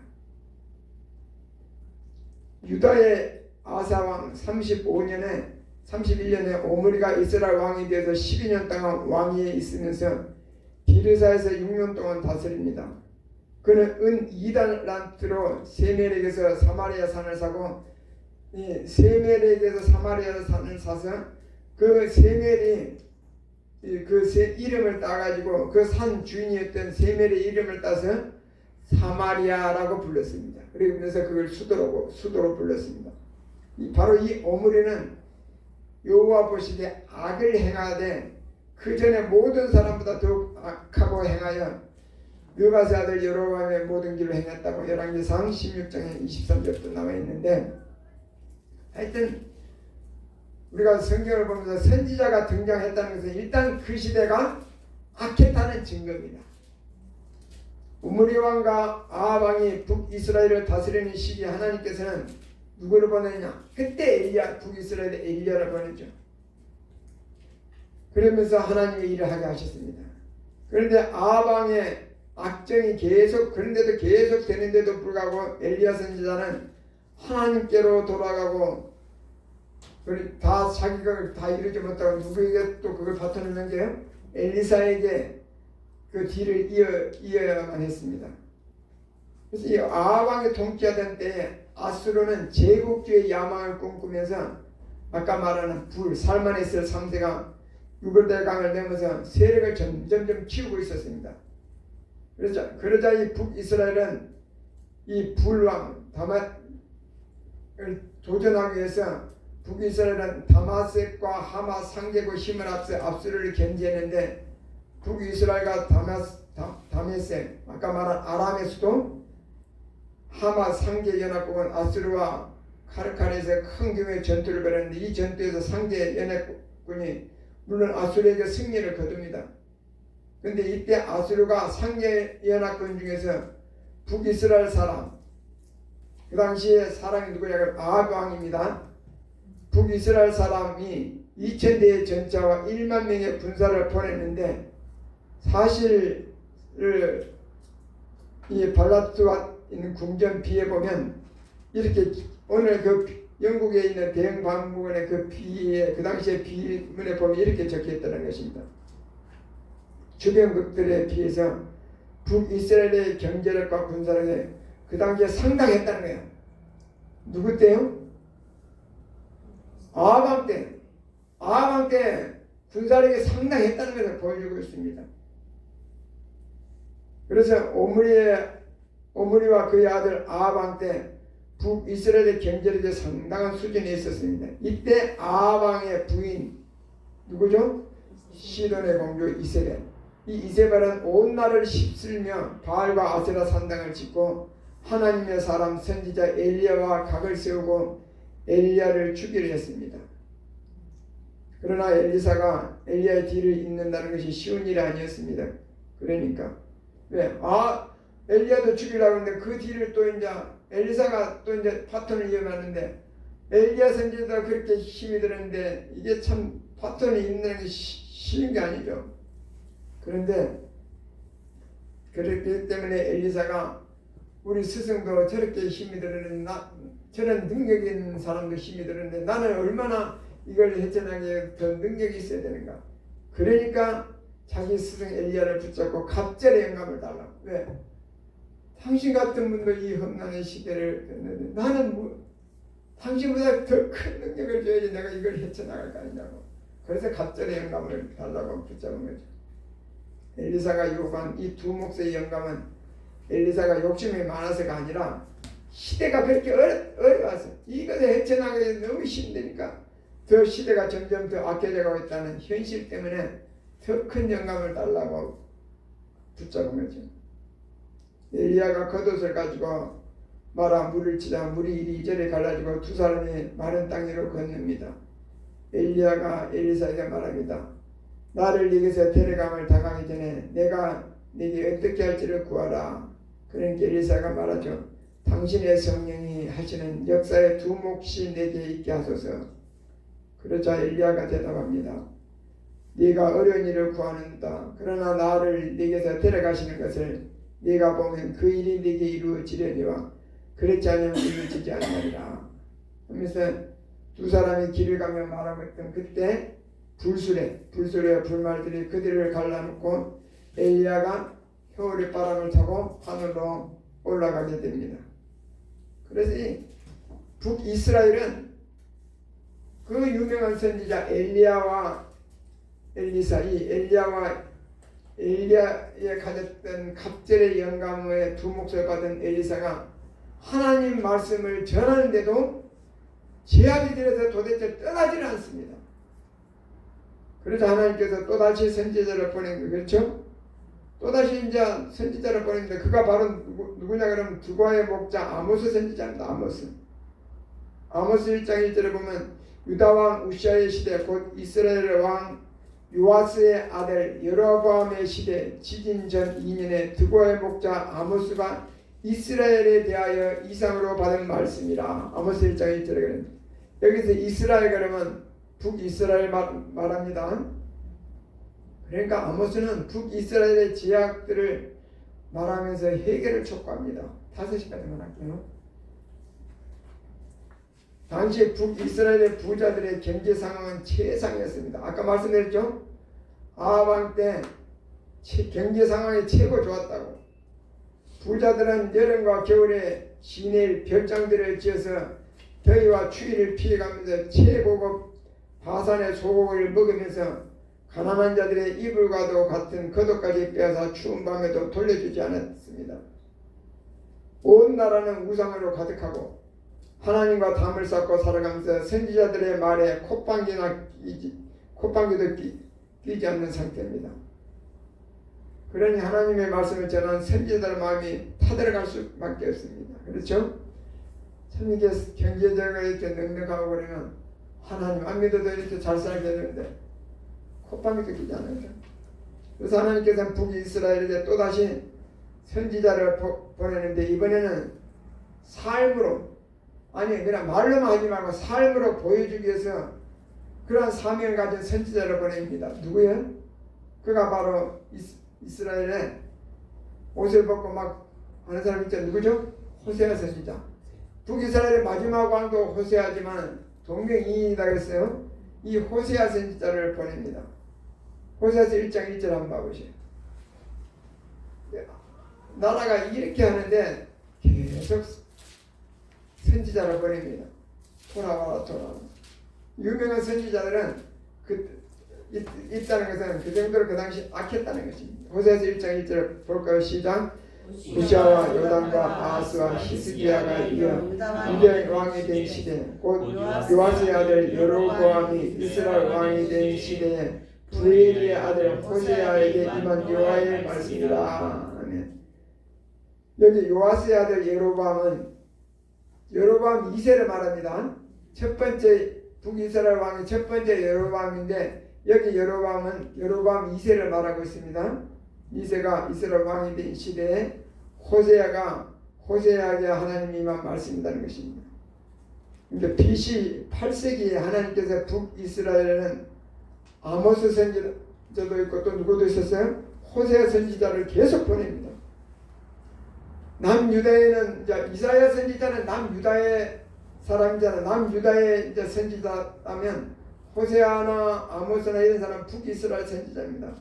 유다의 아사왕 31년에 오므리가 이스라엘 왕이 되어서 12년 동안 왕위에 있으면서 디르사에서 6년 동안 다스립니다. 그는 은 2달란트로 세멜에게서 사마리아 산을 사고 세멜에게서 사마리아 산을 사서 그 세멜이 그 이름을 따가지고 그 산 주인이었던 세멜의 이름을 따서 사마리아라고 불렀습니다. 그러면서 그걸 수도로 불렀습니다. 바로 이 오므리는 여호와 보시기에 악을 행하되 그 전에 모든 사람보다 더욱 악하고 행하여 느바세 아들 여로보암의 모든 길을 행했다고 열왕기상 16장에 23절도 나와 있는데 하여튼 우리가 성경을 보면서 선지자가 등장했다는 것은 일단 그 시대가 악했다는 증거입니다. 오므리 왕과 아합 왕이 북이스라엘을 다스리는 시기에 하나님께서는 누구를 보내냐? 그때 북이스라엘의 엘리야를 보냈죠. 그러면서 하나님의 일을 하게 하셨습니다. 그런데 아합 왕의 악정이 그런데도 계속 되는데도 불구하고 엘리야 선지자는 하나님께로 돌아가고 다 자기가 다 이루지 못하고 누구에게 또 그걸 바쳐놓는 게요? 엘리사에게 그 뒤를 이어야만 했습니다. 그래서 이 아합왕이 통치하던 때에 아수르는 제국주의 야망을 꿈꾸면서 아까 말하는 살만했을 3세가 유브라데 강을 넘어서 세력을 점점 키우고 있었습니다. 그러자 이 북이스라엘은 이 불왕 다맛을 도전하기 위해서 북이스라엘은 다마섹과 하마 상계국 힘을 앞서 압수를 견제했는데 북이스라엘과 다메섹 아까 말한 아람의 수도 하마 상계 연합국은 아수르와 카르칸에서 큰 규모의 전투를 벌였는데 이 전투에서 상계 연합군이 물론 아수르에게 승리를 거둡니다. 그런데 이때 아수르가 상계 연합군 중에서 북이스라엘 사람 그 당시에 사람이 누구냐? 아합 왕입니다. 북이스라엘 사람이 2000대의 전차와 1만 명의 군사를 보냈는데 사실 이 발라트와 있는 궁전비에 보면 이렇게 오늘 그 영국에 있는 대형 박물관의 그 비에 그 당시에 비문에 보면 이렇게 적혀있다는 것입니다. 주변국들에 비해서 북이스라엘의 경제력과 군사력이 그 당시에 상당했다는 거예요. 누구 때요? 아합 때. 아합 때 군사력이 상당했다는 것을 보여주고 있습니다. 그래서 오므리와 그의 아들 아합 때 북이스라엘의 경제력이 상당한 수준에 있었습니다. 이때 아합 왕의 부인 누구죠? 시돈의 공주 이세벨. 이 이세벨은 온 나라를 휩쓸며 바알과 아세라 산당을 짓고 하나님의 사람 선지자 엘리야와 각을 세우고 엘리야를 죽이려 했습니다. 그러나 엘리사가 엘리야의 뒤를 잇는다는 것이 쉬운 일이 아니었습니다. 그러니까 왜? 엘리야도 죽이려고 했는데 그 뒤를 또 이제 엘리사가 또 이제 파톤을 이어가는데 엘리야 선지자가 그렇게 힘이 들었는데 이게 참 파톤이 있는 게 쉬운 게 아니죠. 그런데 그렇기 때문에 엘리사가 우리 스승도 저렇게 힘이 들었는데 저런 능력이 있는 사람도 힘이 들었는데 나는 얼마나 이걸 헤쳐나가게 더 능력이 있어야 되는가. 그러니까 자기 스승 엘리야를 붙잡고 갑절의 영감을 달라. 왜? 당신 같은 분도 이 험난의 시대를 했는데 나는 당신보다 더 큰 능력을 줘야지 내가 이걸 헤쳐나갈 거 아니냐고. 그래서 갑절의 영감을 달라고 붙잡은 거죠. 엘리사가 요구한 이 두 몫의 영감은 엘리사가 욕심이 많아서가 아니라 시대가 그렇게 어려워서 이것을 헤쳐나가기 너무 힘드니까 더 시대가 점점 더 악해져가고 있다는 현실 때문에 더 큰 영감을 달라고 붙잡은 거죠. 엘리야가 겉옷을 가지고 마라 물을 치자 물이 이리저리 갈라지고 두 사람이 마른 땅 위로 건넙니다. 엘리야가 엘리사에게 말합니다. 나를 네게서 데려감을 당하기 전에 내가 네게 어떻게 할지를 구하라. 그러니까 엘리사가 말하죠. 당신의 성령이 하시는 역사의 두 몫이 내게 있게 하소서. 그러자 엘리야가 대답합니다. 네가 어려운 일을 구하는다. 그러나 나를 네게서 데려가시는 것을 네가 보면 그 일이 네게 이루어지려니와 그렇지 않으면 이루어지지 않으리라. 하면서 두 사람이 길을 가며 말하고 있던 그때 불수레 불말들이 그들을 갈라놓고 엘리야가 효울의 바람을 타고 하늘로 올라가게 됩니다. 그래서 이 북이스라엘은 그 유명한 선지자 엘리야와 엘리사, 이 엘리야에 가졌던 갑절의 영감의 두 몫을 받은 엘리사가 하나님 말씀을 전하는데도 제약이 들어서 도대체 떠나지를 않습니다. 그래서 하나님께서 또다시 선지자를 보낸 거 그렇죠? 또다시 이제 선지자를 보냈는데 그가 바로 누구냐 그러면 두과의 목자 아모스 선지자입니다. 아모스 1장 1절에 보면 유다왕 우시아의 시대 곧 이스라엘 왕 요아스의 아들 여로보암의 시대 지진 전 2년에 두과의 목자 아모스가 이스라엘에 대하여 이상으로 받은 말씀이라. 아모스 1장 1절에 그럽니다. 여기서 이스라엘 그러면 북이스라엘 말합니다. 그러니까 아모스는 북이스라엘의 제약들을 말하면서 해결을 촉구합니다. 5시까지만 할게요. 당시 북이스라엘의 부자들의 경제 상황은 최상이었습니다. 아까 말씀드렸죠? 아합 왕 때 경제 상황이 최고 좋았다고. 부자들은 여름과 겨울에 시내일 별장들을 지어서 더위와 추위를 피해가면서 최고급 바산의 소고기를 먹으면서 가난한 자들의 이불과도 같은 겉옷까지 빼앗아 추운 밤에도 돌려주지 않았습니다. 온 나라는 우상으로 가득하고 하나님과 담을 쌓고 살아가면서 선지자들의 말에 콧방귀도 끼지 않는 상태입니다. 그러니 하나님의 말씀을 전한 선지자들의 마음이 타들어갈 수밖에 없습니다. 그렇죠? 참 이게 경제적으로 이렇게 넉넉하고 그러면 하나님 안 믿어도 이렇게 잘 살게 되는데 콧방귀도 끼지 않아요. 그래서 하나님께서는 북이스라엘에게 또다시 선지자를 보내는데 이번에는 삶으로, 아니 그냥 말로만 하지 말고 삶으로 보여주기 위해서 그러한 사명을 가진 선지자를 보냅니다. 누구예요? 그가 바로 이스라엘에 옷을 벗고 막 하는 사람 있죠. 누구죠? 호세아 선지자. 북이스라엘의 마지막 왕도 호세아지만 동명이인이다 그랬어요. 이 호세아 선지자를 보냅니다. 호세아서 1장 1절 한번 봐보세요. 나라가 이렇게 하는데 계속 선지자를 보냅니다. 돌아와라 돌아와라. 유명한 선지자들은 있다는 것은 그 정도로 그 당시 악했다는 것입니다. 호세아서 1장 1절 볼까요? 시작. 우시아와 요담과 아하스와 히스기야가 이어 유대 왕이 된 시대 곧 요아스의 아들 여로보암이 이스라엘 왕이 된 시대에 부엘리의 아들 호세아에게 임한 여호와의 말씀이라. 아멘. 여기 요아스의 아들 여로보암은 여로보암 2세를 말합니다. 첫 번째 북이스라엘 왕이 첫 번째 여로보암인데 여기 여로보암은 여로보암 2세를 말하고 있습니다. 2세가 이스라엘 왕이 된 시대에 호세아에게 하나님이만 말씀이라는 것입니다. 그러니까 BC 8세기에 하나님께서 북이스라엘에는 아모스 선지자도 있고 또 누구도 있었어요? 호세아 선지자를 계속 보냅니다. 남유다에는 이사야 선지자는 남유다의 사람이잖아. 남유다의 이제 선지자라면 호세아나 아모스나 이런 사람은 북이스라엘 선지자입니다.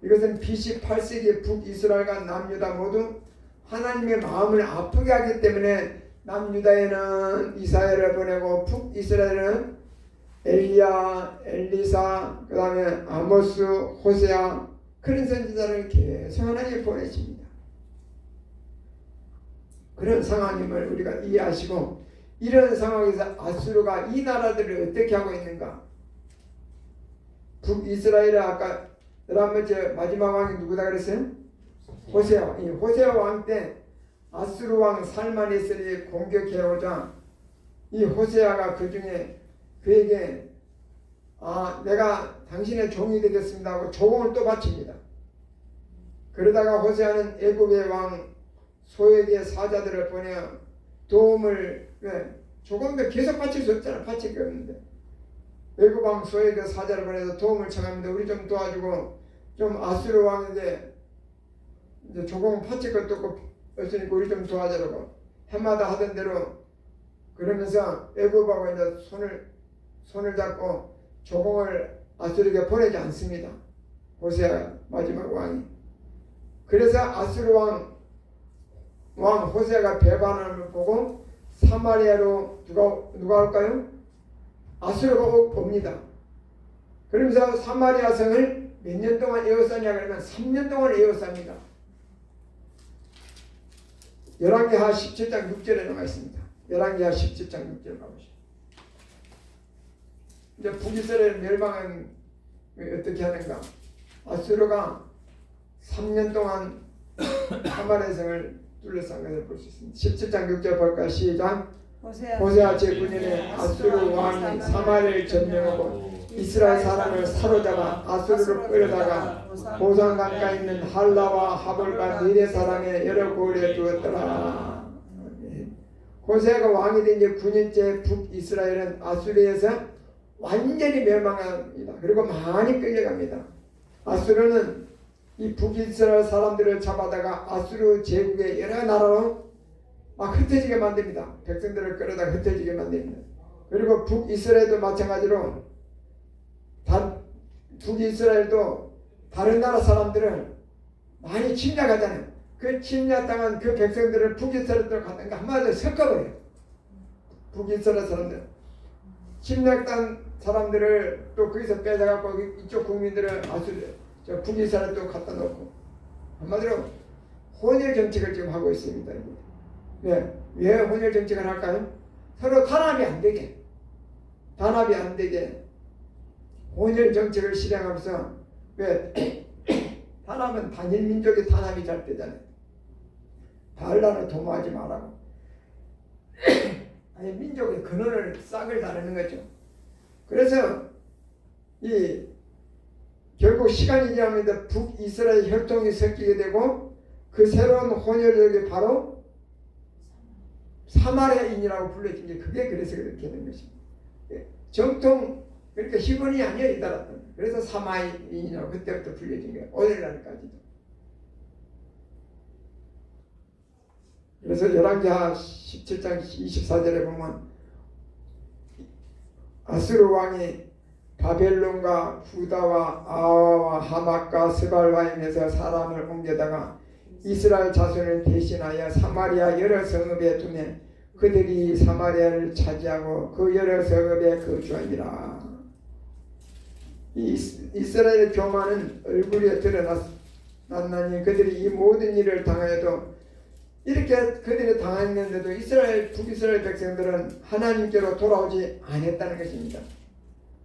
이것은 BC 8세기의 북이스라엘과 남유다 모두 하나님의 마음을 아프게 하기 때문에 남유다에는 이사야를 보내고 북이스라엘은 엘리야, 엘리사, 그 다음에 아모스, 호세아 그런 선지자를 계속 하나님이 보내십니다. 그런 상황임을 우리가 이해하시고 이런 상황에서 아수르가 이 나라들을 어떻게 하고 있는가? 북이스라엘의 아까 11번째 마지막 왕이 누구다 그랬어요? 호세아. 이 호세아 왕 때 아수르 왕 살마네셀이 공격해오자 이 호세아가 그 중에 그에게 내가 당신의 종이 되겠습니다 하고 조공을 또 바칩니다. 그러다가 호세아는 애굽의 왕 소에게 사자들을 보내 도움을 조공도 계속 바칠 수 없잖아. 바칠 게 없는데 애굽 왕 소에게 사자를 보내서 도움을 청합니다. 우리 좀 도와주고 좀 아수르 왕인데 이제 조공 바칠 것도 없으니까 우리 좀 도와주라고 해마다 하던 대로 그러면서 애굽하고 이제 손을 잡고 조공을 아수르에게 보내지 않습니다. 호세아 마지막 왕이. 그래서 아수르 왕 호세아가 배반함을 보고 사마리아로 누가 올까요? 아수르가 옵니다. 그러면서 사마리아 성을 몇 년 동안 에워쌌냐 그러면 3년 동안 에워쌉니다. 열왕기하 17장 6절에 나와 있습니다. 열왕기하 17장 6절 가보시죠. 이제 북이스라엘 멸망은 어떻게 하는가? 아수르가 3년 동안 사마리아 성을 둘러싼 것을 볼 수 있습니다. 17장 6절 볼까요? 시작. 호세아 제9년에 아수르 왕이 사마리아를 점령하고 이스라엘 사람을 사로잡아 아수르로 끌어다가 고산 가까이 있는 할라와 하볼과 니네 사람의 여러 고을에 두었더라. 호세아가 왕이 된 지 9년째 북이스라엘은 아수르에서 완전히 멸망합니다. 그리고 많이 끌려갑니다. 아수르는 이 북이스라엘 사람들을 잡아다가 아수르 제국의 여러 나라로 막 흩어지게 만듭니다. 백성들을 끌어다가 흩어지게 만듭니다. 그리고 북이스라엘도 마찬가지로 북이스라엘도 다른 나라 사람들을 많이 침략하잖아요. 그 침략당한 그 백성들을 북이스라엘로 갔다니까 한마디로 섞어버려요. 북이스라엘 사람들 침략당 사람들을 또 거기서 빼다갖고 이쪽 국민들을 저 북이스라엘로 갖다 놓고 한마디로 혼혈 정책을 지금 하고 있습니다. 네. 왜 혼혈 정책을 할까요? 서로 단합이 안 되게 혼혈 정책을 실행하면서 왜 단합은 단일 민족의 단합이 잘 되잖아요. 반란을 도모하지 말라고. 아니 민족의 근원을 싹을 다루는 거죠. 그래서 이 결국 시간이 지나면서 북이스라엘 혈통이 섞이게 되고 그 새로운 혼혈족이 바로 사마리아인이라고 불려진 게 그게 그래서 그렇게 된 것입니다. 정통 그러니까 희번이 아니에요 이 나라는. 그래서 사마리아인이라고 그때부터 불려진 거예요. 오늘날까지도. 그래서 열왕기하 17장 24절에 보면 아수르 왕이 바벨론과 후다와 아와와 하맛과 스발와임에서 사람을 옮겨다가 이스라엘 자손을 대신하여 사마리아 여러 성읍에 두면 그들이 사마리아를 차지하고 그 여러 성읍에 거주하니라. 이스라엘의 교만은 얼굴에 드러났나니 그들이 이 모든 일을 당하여도 이렇게 그들이 당했는데도 북이스라엘 백성들은 하나님께로 돌아오지 않았다는 것입니다.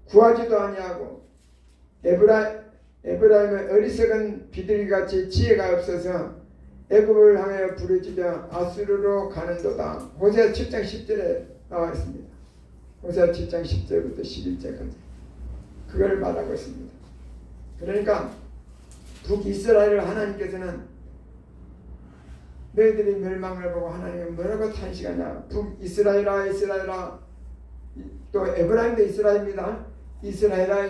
구하지도 아니하고 에브라임의 어리석은 비둘기같이 지혜가 없어서 애굽을 향하여 부르짖어 아수르로 가는도다. 호세아 7장 10절에 나와 있습니다. 호세아 7장 10절부터 11절까지 그걸 말하고 있습니다. 그러니까 북이스라엘을 하나님께서는 너희들이 멸망을 보고 하나님은 뭐라고 탄식하냐. 북이스라엘아 이스라엘아 또 에브라임도 이스라엘입니다. 이스라엘아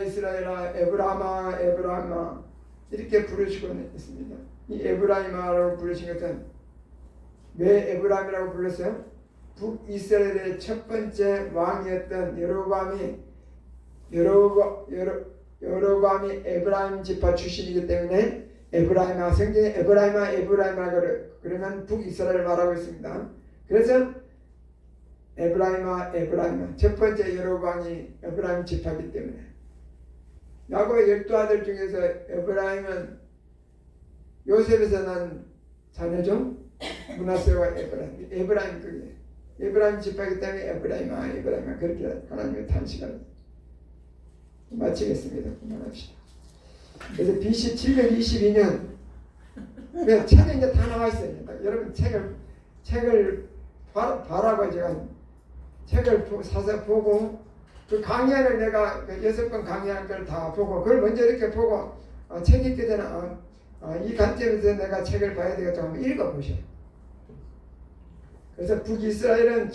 에브라임아 에브라임아 이렇게 부르시고 있습니다. 이 에브라임아라고 부르신 것은 왜 에브라임이라고 불렀어요? 북이스라엘의 첫 번째 왕이었던 여로보암이 에브라임 지파 출신이기 때문에 에브라임아 성경에 에브라임아 그러면 북이스라엘을 말하고 있습니다. 그래서 에브라임아 첫 번째 여로보암이 에브라임 지파이기 때문에 야곱의 12아들 중에서 에브라임은 요셉에서 난 자녀죠. 므낫세와 에브라임 그게 에브라임 지파이기 때문에 에브라임아 그렇게 하나님의 탄식을 마치겠습니다. 그만합시다. 그래서 BC 722년 책에 이제 다 나와 있어요. 여러분 책을 봐라고 제가 책을 사서 보고 그 강의안을 내가 6번 강의한 걸 다 보고 그걸 먼저 이렇게 보고 책 읽게 되나 이 관점에서 내가 책을 봐야 되겠다 하면 읽어보셔요. 그래서 북이스라엘은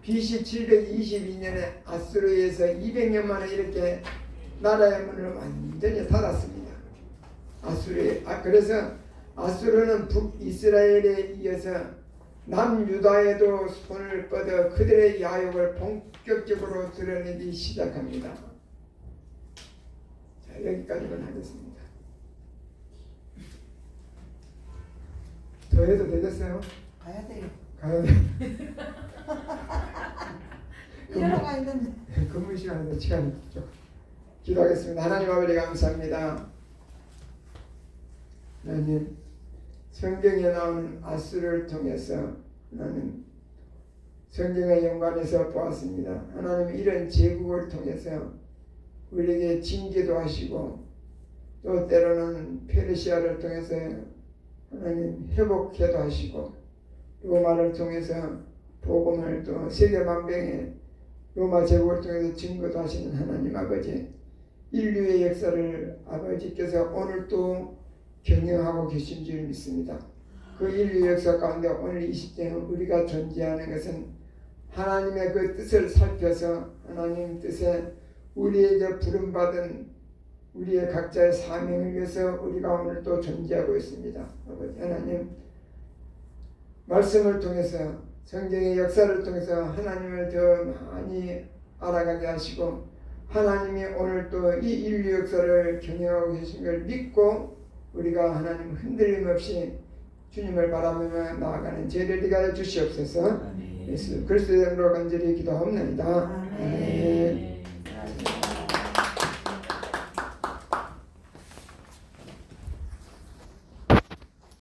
BC 722년에 아수르에서 200년 만에 이렇게 나라의 문을 완전히 닫았습니다. 그래서 아수르는 북이스라엘에 이어서 남유다에도 손을 뻗어 그들의 야욕을 본격적으로 드러내기 시작합니다. 자, 여기까지만 하겠습니다. 더 해도 되겠어요? 가야 돼요. 가야 돼. 일하러 가야 되는데. 근무 시간에도 시간이 있죠. 기도하겠습니다. 하나님 아버지 감사합니다. 하나님 성경에 나오는 아수르를 통해서 나는 성경의 영광에서 보았습니다. 하나님 이런 제국을 통해서 우리에게 징계도 하시고 또 때로는 페르시아를 통해서 하나님 회복해도 하시고 로마를 통해서 복음을 또 세계만병에 로마 제국을 통해서 증거도 하시는 하나님 아버지 인류의 역사를 아버지께서 오늘도 경영하고 계신 줄 믿습니다. 그 인류 역사 가운데 오늘 이 시대에 우리가 존재하는 것은 하나님의 그 뜻을 살펴서 하나님 뜻에 우리에게 부름받은 우리의 각자의 사명을 위해서 우리가 오늘 또 존재하고 있습니다. 아버지 하나님 말씀을 통해서 성경의 역사를 통해서 하나님을 더 많이 알아가게 하시고 하나님이 오늘 또 이 인류 역사를 경영하고 계신 걸 믿고 우리가 우리가 하나님 흔들림 없이 주님을 바라보며 나아가는 제자들이 하여 주시옵소서. 예수 그리스도의 이름으로 간절히 기도하옵나이다. 아멘. 아멘.